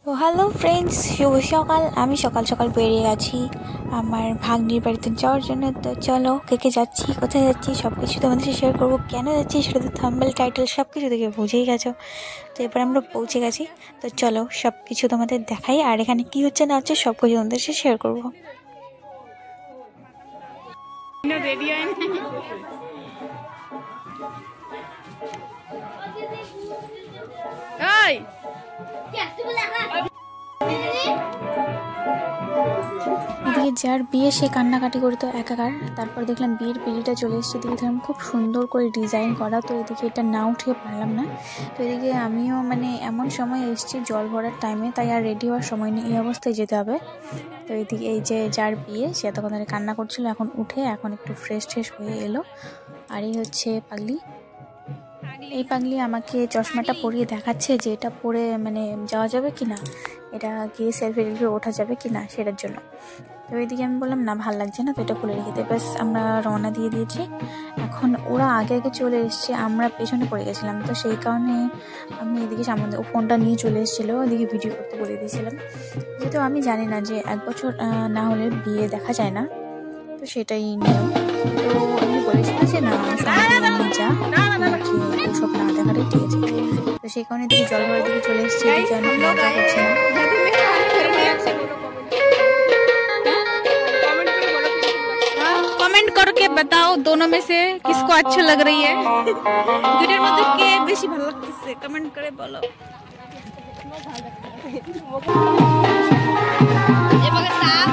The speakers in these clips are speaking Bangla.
তো হ্যালো ফ্রেন্ডস, শুভ সকাল। আমি সকাল সকাল বেরিয়ে গেছি আমার ভাগ্নির বাড়িতে যাওয়ার জন্য। তো চলো, কে যাচ্ছি, কোথায় যাচ্ছি, সব কিছু তোমাদের সাথে শেয়ার করবো। কেন যাচ্ছি সেটা তো থাম্বনেল টাইটেল সব কিছু দেখে বুঝেই গেছো। তো এবার আমরা পৌঁছে গেছি। তো চলো সব কিছু তোমাদের দেখাই, আর এখানে কী হচ্ছে না হচ্ছে সব কিছু তোমাদের সাথে শেয়ার করবো। এদিকে যার বিয়ে সে কান্নাকাটি করতো একাকার। তারপর দেখলাম বিয়ের পিড়িটা চলে এসেছে। এদিকে দেখলাম খুব সুন্দর করে ডিজাইন করা। তো এদিকে এটা না উঠিয়ে পারলাম না। তো এদিকে আমিও এমন সময় এসেছি জল ভরার টাইমে, তাই আর রেডি হওয়ার সময় নেই, এই অবস্থায় যেতে হবে। তো এদিকে এই যে যার বিয়ে সে এতক্ষণ ধরে কান্না করছিল, এখন উঠে এখন একটু ফ্রেশ হয়ে এলো। আর এই হচ্ছে পাগলি। এই পাগলি আমাকে চশমাটা পরিয়ে দেখাচ্ছে যে এটা পরে যাওয়া যাবে কি না, এটা গিয়ে সেলফি ওঠা যাবে কি না সেটার জন্য। তো এইদিকে আমি বললাম না, ভাল লাগছে না, তো এটা খুলে রেখে দেয়। ব্যাস আমরা রওনা দিয়ে দিয়েছি। এখন ওরা আগে চলে এসছে, আমরা পেছনে পড়ে গেছিলাম। তো সেই কারণে আমি এদিকে সামনে ও ফোনটা নিয়ে চলে এসেছিলো, ওদিকে ভিডিও করতে বলে দিয়েছিলাম। যেহেতু আমি জানি না যে 1 বছর না হলে বিয়ে দেখা যায় না, তো সেটাই নিয়ম। তো আমি বলেছিলাম যে না, যা ওসব না দেখাটাই ঠিক আছে। তো সেই কারণে দিকে জল ভরার দিকে চলে এসেছি। এদিকে আমি মজা করছিলাম। कमेंट करके बताओ दोनों में से किसको अच्छा लग रही है। দুইটার মধ্যে কে বেশি ভালো লাগতেছে কমেন্ট করে বলো। এবারে সাফ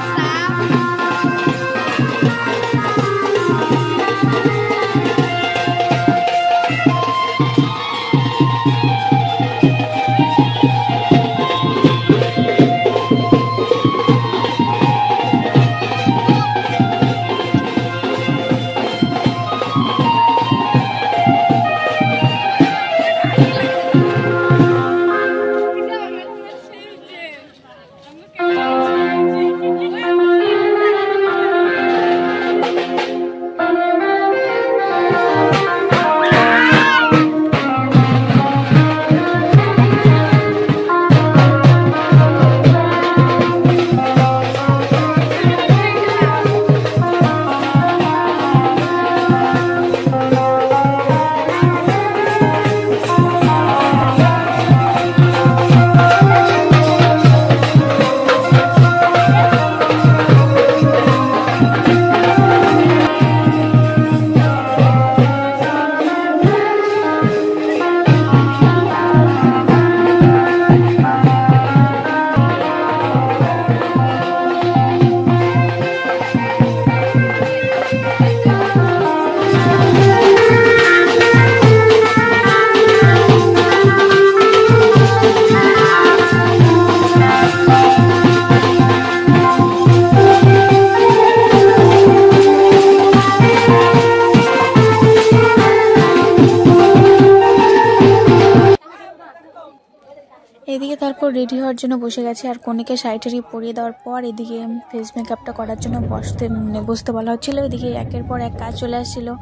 এদিকে তারপর রেডি হওয়ার জন্য বসে গেছে। আর কনেকে শাড়ি পরিয়ে দেওয়ার পর এদিকে ফেস মেকআপটা করার জন্য বসতে বলা হচ্ছিলো। এদিকে একের পর এক কাজ চলে আসছিলো।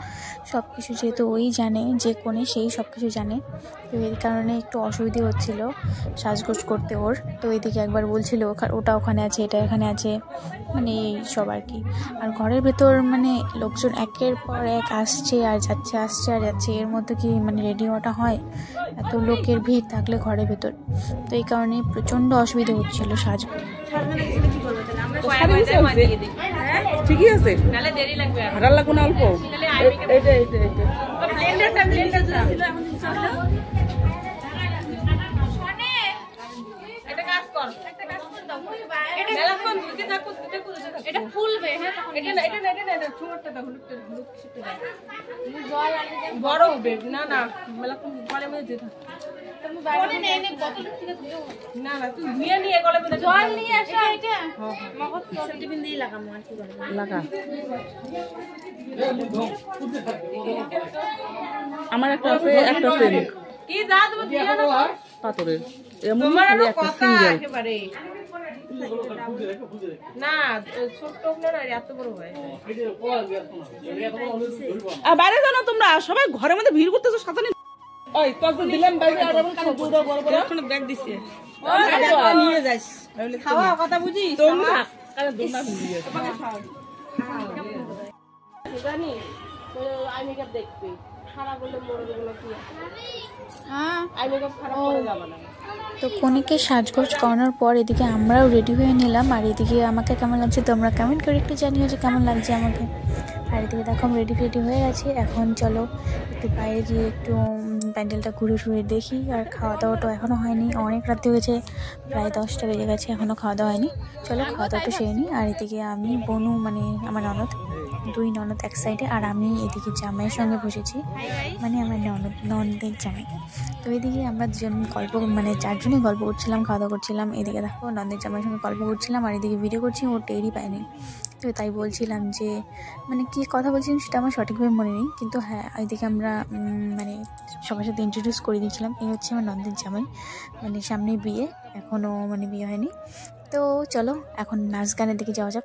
সব কিছু যেহেতু ওই জানে, যে কোণে সেই সব কিছু জানে, তো এই কারণে একটু অসুবিধে হচ্ছিল সাজগোজ করতে ওর। তো এদিকে একবার বলছিল ওটা ওখানে আছে, এটা এখানে আছে, এই সব আর কি। আর ঘরের ভেতর লোকজন একের পর এক আসছে আর যাচ্ছে, আসছে আর যাচ্ছে, এর মধ্যে কি রেডি হওয়াটা হয়? এত লোকের ভিড় থাকলে ঘরের ভেতর, তো এই কারণে প্রচণ্ড অসুবিধা হচ্ছিল সাজতে। ঠিকই আছে, ভাড়া লাগবে না অল্প। এটা ফুলবে। হ্যাঁ, বড় হবে না না, মেলাক্ষণ ঘরের মধ্যে যেতে না না, তুই ধুয়ে নিয়ে গলে জল নিয়ে আসা। এটা লাগা আমার একটা আছে, একটা সেল কি যা দেব দিয়ে দাও পাথরের, এমন একটা সিঙ্গেল একেবারে না, ছোট না এত বড় হয়। বাইরে জানো তোমরা সবাই ঘরের মধ্যে ভিড় করতেছো, সাথে ওই তো দিলাম বাইরে আর আমি কানে দুধ বড় বড় এখন ব্যাগ দিছে নিয়ে যাস খাওয়া কথা বুঝিস তো না কানে দুধ না নিয়ে জানি তো আই মেকআপ দেখবি খারাপ হলে মরে গেল কি হ্যাঁ আই মেকআপ খারাপ করে যাবে না। তো কনেকে সাজগোজ করানোর পর এদিকে আমরাও রেডি হয়ে নিলাম। আর এদিকে আমাকে কেমন লাগছে তোমরা কমেন্ট করে একটু জানিও যে কেমন লাগছে আমাকে। আর এদিকে দেখো রেডি ফেডি হয়ে গেছে, এখন চলো একটু বাইরে গিয়ে একটু প্যান্ডেলটা ঘুরে দেখি। আর খাওয়া দাওয়াটা এখনও হয়নি, অনেক রাতে হয়েছে, প্রায় 10টা বেজে গেছে, এখনও খাওয়া দাওয়া হয়নি। চলো খাওয়া দাওয়াটা সেরে নিই। আর এদিকে আমি বনু মানে আমার ননদ, 2 ননদ এক সাইডে, আর আমি এদিকে জামাইয়ের সঙ্গে বসেছি, মানে আমার ননদের জামাই। তো এদিকে আমরা দুজন গল্প মানে 4 জনই গল্প করছিলাম, খাওয়া দাওয়া করছিলাম। এদিকে দেখো ননদের জামাইয়ের সঙ্গে গল্প করছিলাম, আর এদিকে ভিডিও করছি, ও টেরই পায়নি। তো তাই বলছিলাম যে মানে কী কথা বলছিলাম সেটা আমার সঠিকভাবে মনে নেই, কিন্তু হ্যাঁ এদিকে আমরা মানে সবার সাথে ইন্ট্রোডিউস করে দিয়েছিলাম। এই হচ্ছে আমার ননদের জামাই, মানে সামনে বিয়ে, এখনও মানে বিয়ে হয়নি। তো চলো এখন নাচ গানের দিকে যাওয়া যাক।